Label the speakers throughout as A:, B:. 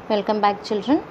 A: Welcome back, children.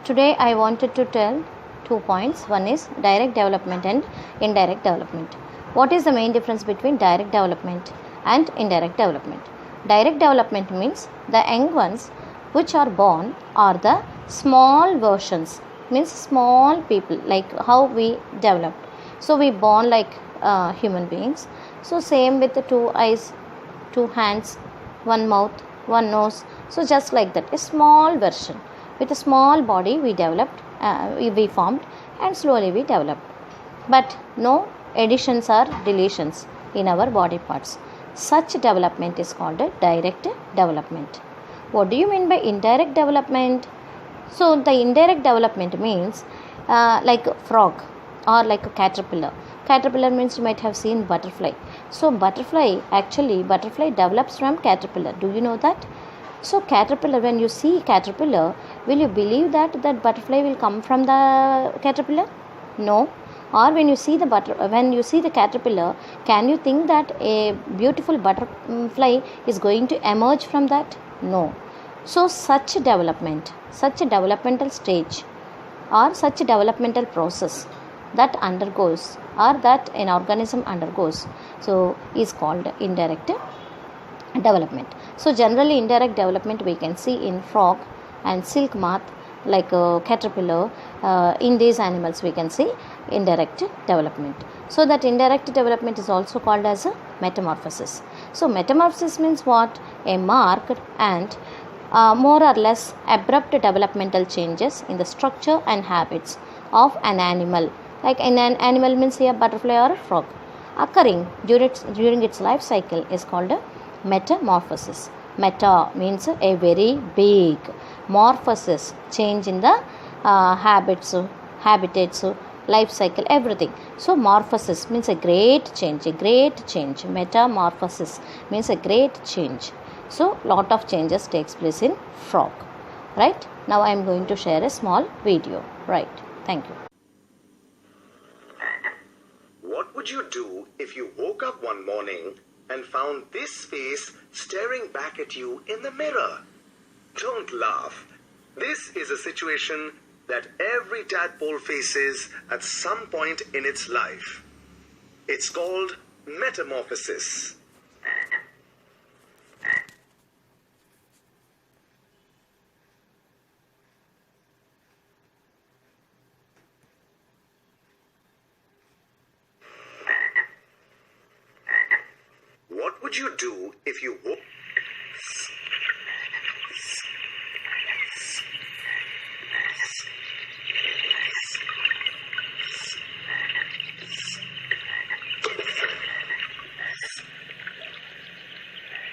A: Today I wanted to tell 2 points. One is direct development and indirect development. What is the main difference between direct development and indirect development? Direct development means the young ones which are born are the small versions, means small people, like how we develop. So we born like human beings. So same with the 2 eyes, 2 hands, 1 mouth, 1 nose. So just like that, a small version. With a small body we developed, we formed, and slowly we developed. But no additions or deletions in our body parts. Such development is called a direct development. What do you mean by indirect development? So the indirect development means like a frog or like a caterpillar. Caterpillar means you might have seen butterfly. So butterfly develops from caterpillar. Do you know that? So caterpillar, when you see caterpillar, will you believe that butterfly will come from the caterpillar? No. Or when you see the caterpillar, can you think that a beautiful butterfly is going to emerge from that? No. So such a developmental stage or such a developmental process that undergoes or that an organism undergoes, so is called indirect development. So generally indirect development we can see in frog and silk moth, like a caterpillar. In these animals we can see indirect development. So that indirect development is also called as a metamorphosis. So metamorphosis means what? A marked and more or less abrupt developmental changes in the structure and habits of an animal. Like in an animal means here butterfly or a frog, occurring during its life cycle is called a metamorphosis. Meta means a very big, morphosis, change in the habits, habitats, life cycle, everything. So morphosis means a great change. Metamorphosis means a great change. So lot of changes takes place in frog. Right? Now I am going to share a small video. Right. Thank you.
B: What would you do if you woke up one morning and found this face staring back at you in the mirror? Don't laugh. This is a situation that every tadpole faces at some point in its life. It's called metamorphosis. What would you do if you woke...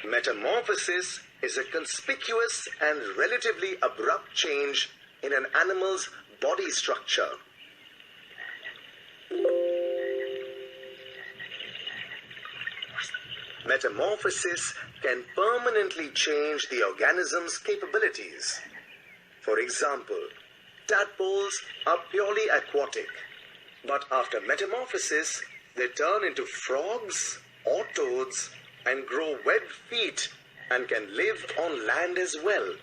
B: Metamorphosis is a conspicuous and relatively abrupt change in an animal's body structure. Metamorphosis can permanently change the organism's capabilities. For example, tadpoles are purely aquatic, but after metamorphosis, they turn into frogs or toads and grow webbed feet and can live on land as well.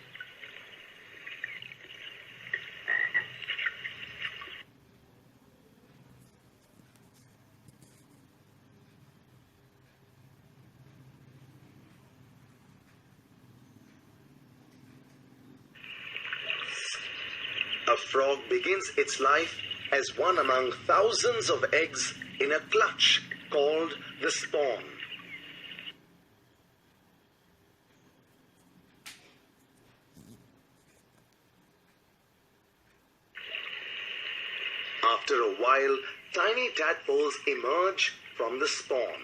B: A frog begins its life as one among thousands of eggs in a clutch called the spawn. After a while, tiny tadpoles emerge from the spawn.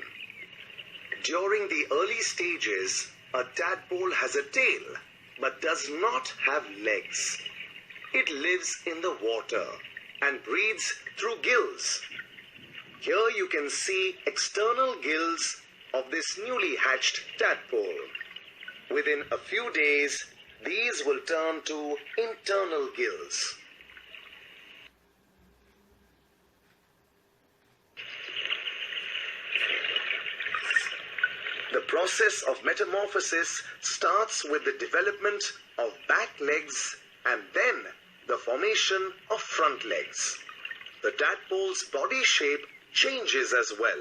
B: During the early stages, a tadpole has a tail but does not have legs. It lives in the water and breathes through gills. Here you can see external gills of this newly hatched tadpole. Within a few days, these will turn to internal gills. The process of metamorphosis starts with the development of back legs and then the formation of front legs. The tadpole's body shape changes as well.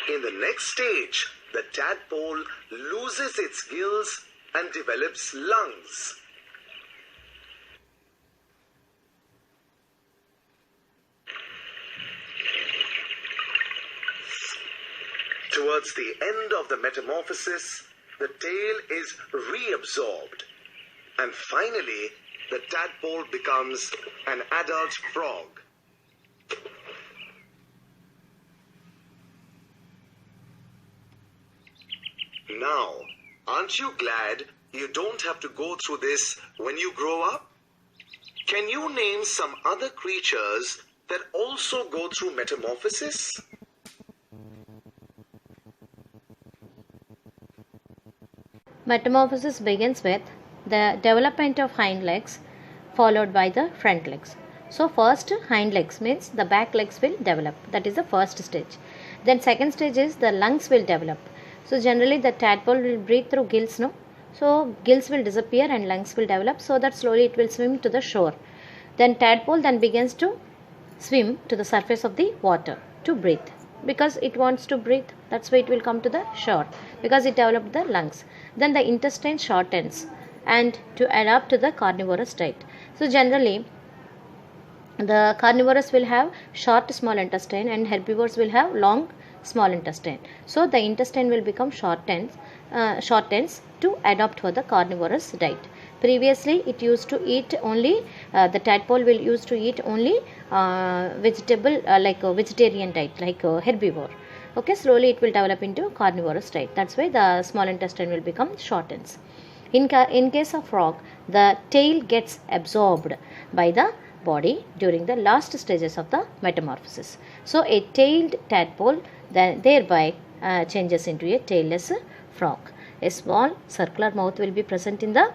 B: In the next stage, the tadpole loses its gills and develops lungs. Towards the end of the metamorphosis, the tail is reabsorbed. And finally, the tadpole becomes an adult frog. Now, aren't you glad you don't have to go through this when you grow up? Can you name some other creatures that also go through metamorphosis?
A: Metamorphosis begins with the development of hind legs followed by the front legs. So first hind legs means the back legs will develop. That is the first stage. Then second stage is the lungs will develop. So generally the tadpole will breathe through gills, no? So gills will disappear and lungs will develop, so that slowly it will swim to the shore. Then tadpole then begins to swim to the surface of the water to breathe. Because it wants to breathe, that's why it will come to the shore, because it developed the lungs. Then the intestine shortens and to adapt to the carnivorous diet. So generally the carnivorous will have short small intestine and herbivores will have long small intestine. So the intestine will become shortens to adapt for the carnivorous diet. Previously it used to eat only, the tadpole will used to eat only vegetable like a vegetarian diet, like a herbivore. Okay, slowly it will develop into carnivorous diet. That's why the small intestine will become shortens. In case of frog, the tail gets absorbed by the body during the last stages of the metamorphosis. So a tailed tadpole then thereby changes into a tailless frog. A small circular mouth will be present in the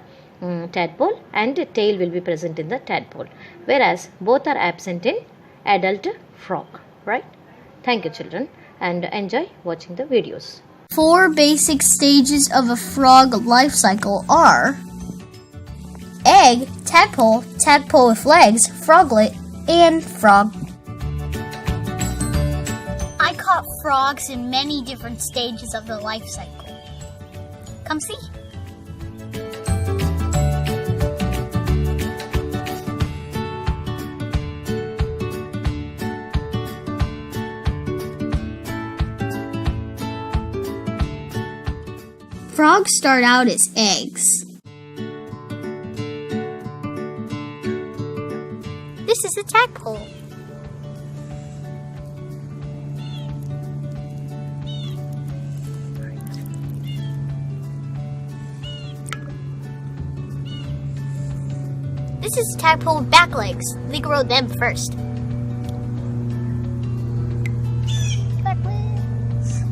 A: tadpole and a tail will be present in the tadpole, whereas both are absent in adult frog, right? Thank you children, and enjoy watching the videos.
C: 4 basic stages of a frog life cycle are egg, tadpole, tadpole with legs, froglet, and frog. I caught frogs in many different stages of the life cycle. Come see. Frogs start out as eggs. This is a tadpole. This is a tadpole with back legs. They grow them first. Back legs.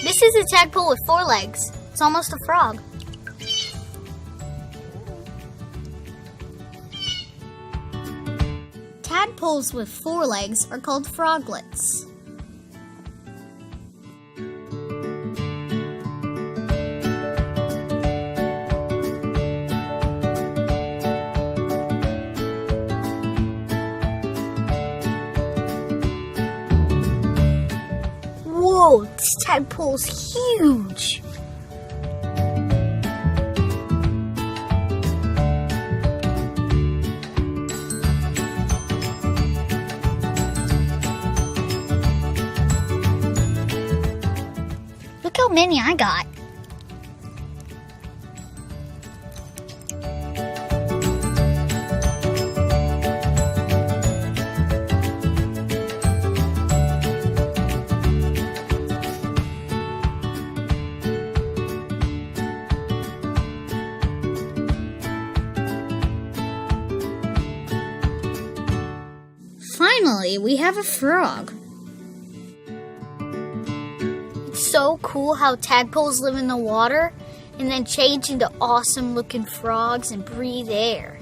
C: This is a tadpole with 4 legs. It's almost a frog. Tadpoles with 4 legs are called froglets. Whoa, this tadpole's huge! Look how many I got. Finally, we have a frog. so cool how tadpoles live in the water and then change into awesome looking frogs and breathe air.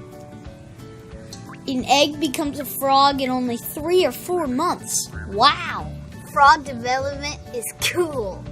C: An egg becomes a frog in only 3 or 4 months. Wow! Frog development is cool.